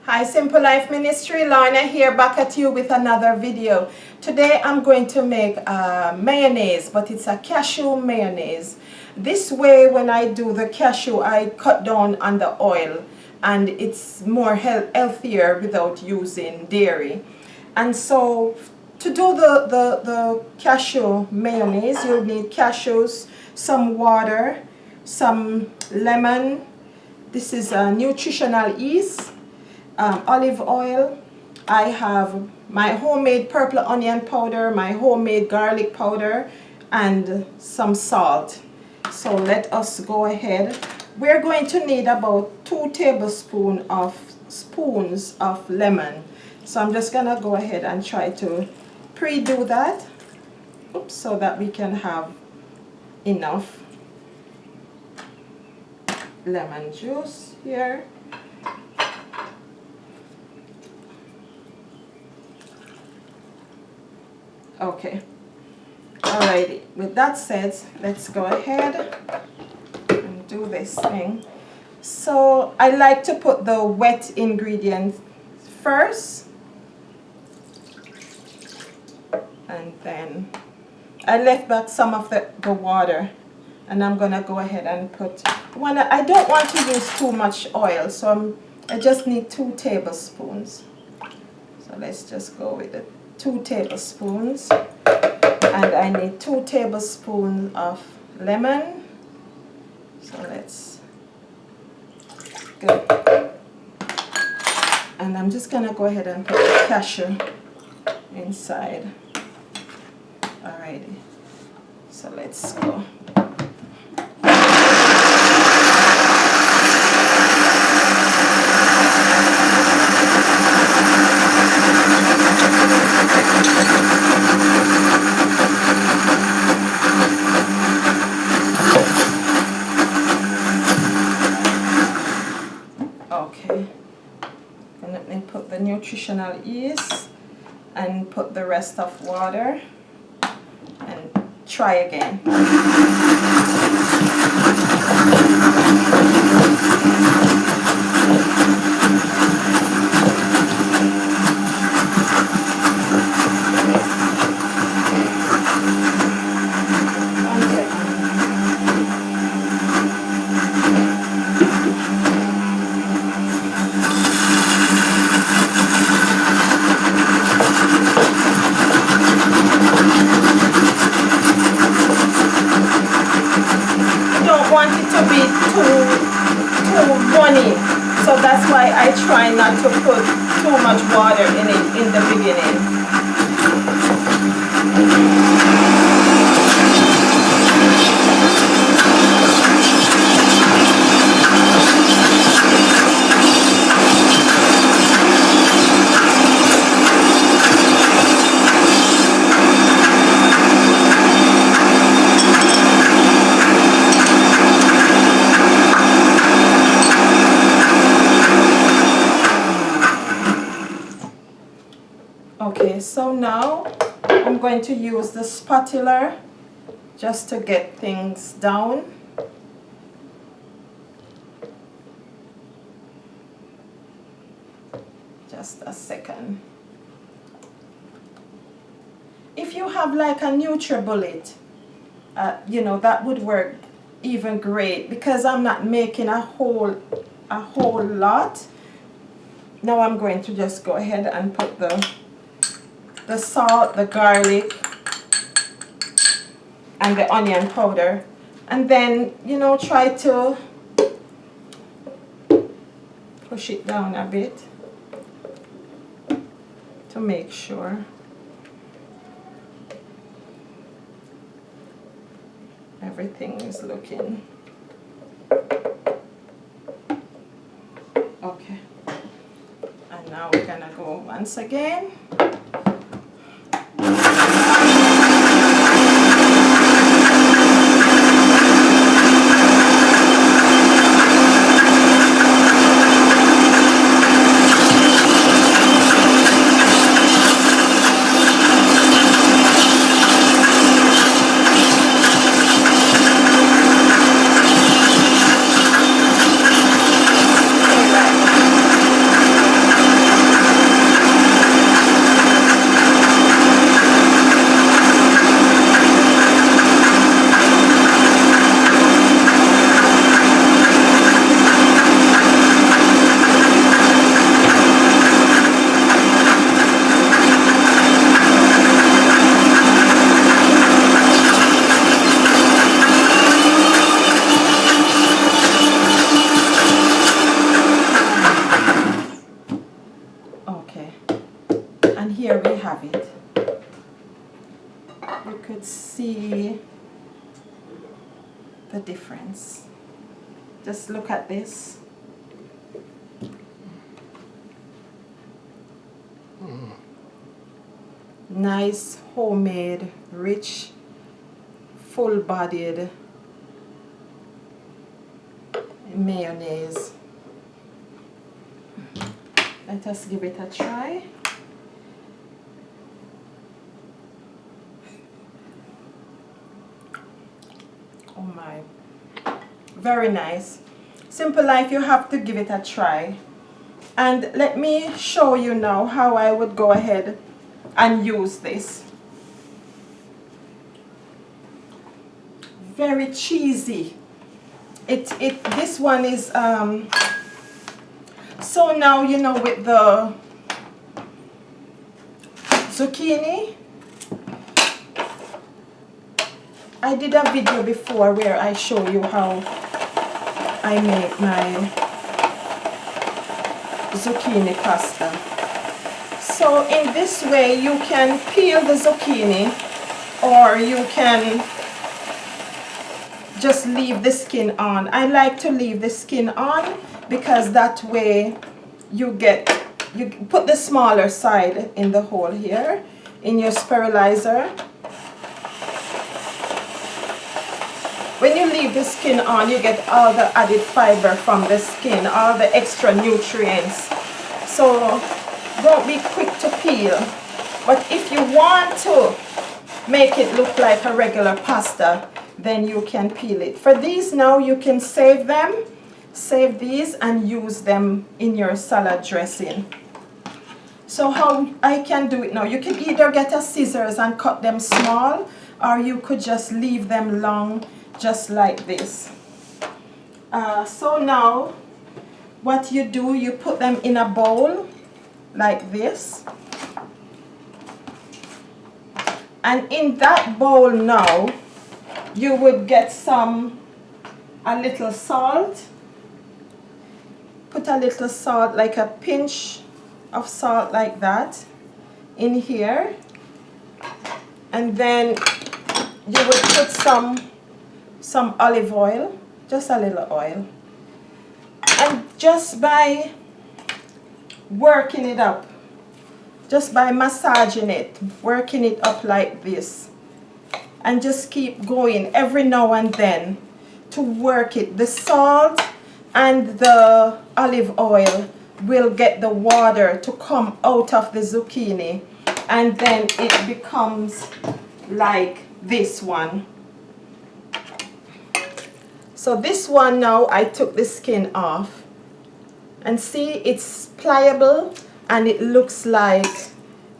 Hi, Simple Life Ministry, Lorna here, back at you with another video. Today I'm going to make a mayonnaise, but it's a cashew mayonnaise. This way, when I do the cashew, I cut down on the oil and it's more healthier without using dairy. And so to do the cashew mayonnaise, you'll need cashews, some water, some lemon. This is a nutritional yeast. Olive oil. I have my homemade purple onion powder, my homemade garlic powder, and some salt. So let us go ahead. We're going to need about 2 tablespoons of lemon. So I'm just gonna go ahead and try to pre-do that. Oops, so that we can have enough lemon juice here. Okay, alrighty, with that said, let's go ahead and do this thing. So I like to put the wet ingredients first, and then I left back some of the water, and I'm gonna go ahead and put one. I don't want to use too much oil, so I just need 2 tablespoons. So let's just go with it. 2 tablespoons, and I need 2 tablespoons of lemon. So let's go. And I'm just gonna go ahead and put the cashew inside. Alrighty, so let's go. Okay, and let me put the nutritional yeast and put the rest of water and try again. Want it to be too runny, so that's why I try not to put too much water in it in the beginning. Okay, so now I'm going to use the spatula just to get things down. Just a second. If you have like a NutriBullet, you know, that would work even great, because I'm not making a whole lot. Now I'm going to just go ahead and put the salt, the garlic, and the onion powder, and then, you know, try to push it down a bit to make sure everything is looking okay. And now we're gonna go once again. have it. You could see the difference. Just look at this. Nice, homemade, rich, full-bodied mayonnaise. Let us give it a try. Oh my, very nice. Simple Life, you have to give it a try. And let me show you now how I would go ahead and use this. Very cheesy. This one is so now, you know, with the zucchini, I did a video before where I show you how I make my zucchini pasta. So in this way you can peel the zucchini, or you can just leave the skin on. I like to leave the skin on because that way you put the smaller side in the hole here in your sterilizer. When you leave the skin on, you get all the added fiber from the skin, all the extra nutrients. So don't be quick to peel. But if you want to make it look like a regular pasta, then you can peel it. For these now, you can save them. Save these and use them in your salad dressing. So how I can do it now, you can either get a scissors and cut them small, or you could just leave them long, just like this. So now what you do, you put them in a bowl like this, and in that bowl now you would get a little salt. Put a little salt, like a pinch of salt like that in here, and then you would put some olive oil, just a little oil, and just by working it up, just by massaging it, working it up like this, and just keep going every now and then to work it. The salt and the olive oil will get the water to come out of the zucchini, and then it becomes like this one. So this one now, I took the skin off, and see, it's pliable and it looks like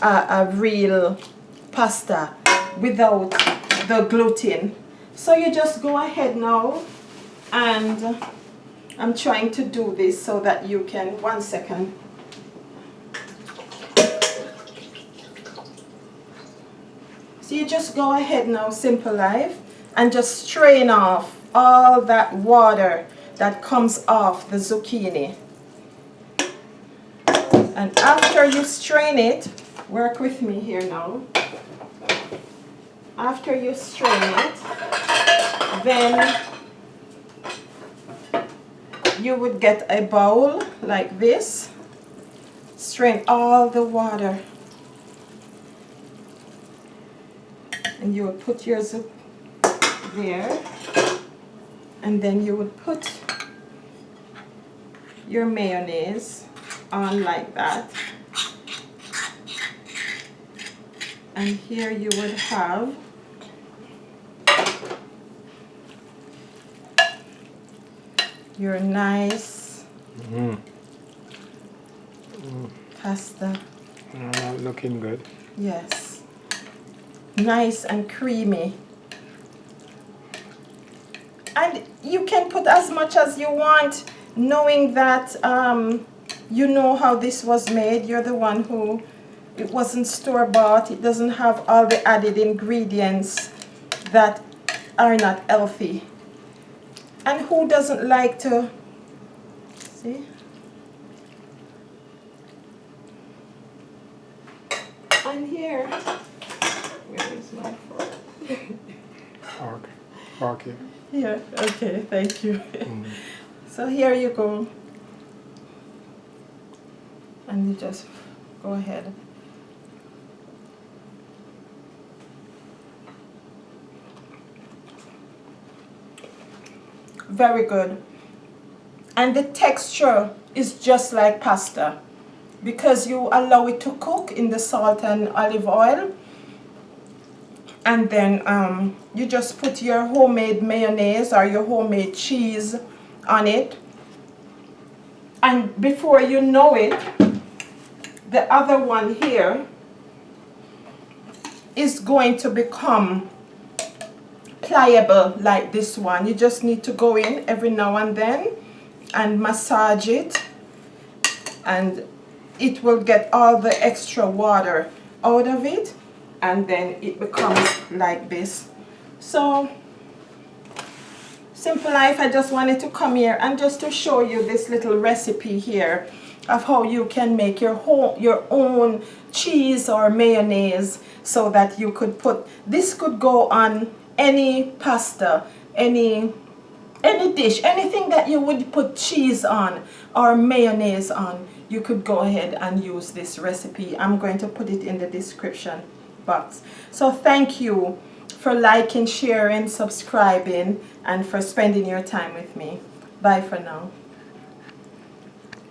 a real pasta without the gluten. So you just go ahead now, and I'm trying to do this so that you can, 1 second. So you just go ahead now, Simple Life, and just strain off all that water that comes off the zucchini. And after you strain it, work with me here now. After you strain it, then you would get a bowl like this, strain all the water, and you would put your zucchini there, and then you would put your mayonnaise on like that, and here you would have your nice pasta. Looking good. Yes, nice and creamy. And you can put as much as you want, knowing that you know how this was made. You're the one who, it wasn't store-bought. It doesn't have all the added ingredients that are not healthy. And who doesn't like to, see? And here, where is my fork? Okay. Here, okay, thank you. Mm. So here you go. And you just go ahead. Very good. And the texture is just like pasta because you allow it to cook in the salt and olive oil. And then you just put your homemade mayonnaise or your homemade cheese on it. And before you know it, the other one here is going to become pliable like this one. You just need to go in every now and then and massage it, and it will get all the extra water out of it, and then it becomes like this. So Simple Life, I just wanted to come here and just to show you this little recipe here of how you can make your own cheese or mayonnaise, so that you could put, this could go on any pasta, any dish, anything that you would put cheese on or mayonnaise on, you could go ahead and use this recipe. I'm going to put it in the description box. So thank you for liking, sharing, subscribing, and for spending your time with me. Bye for now.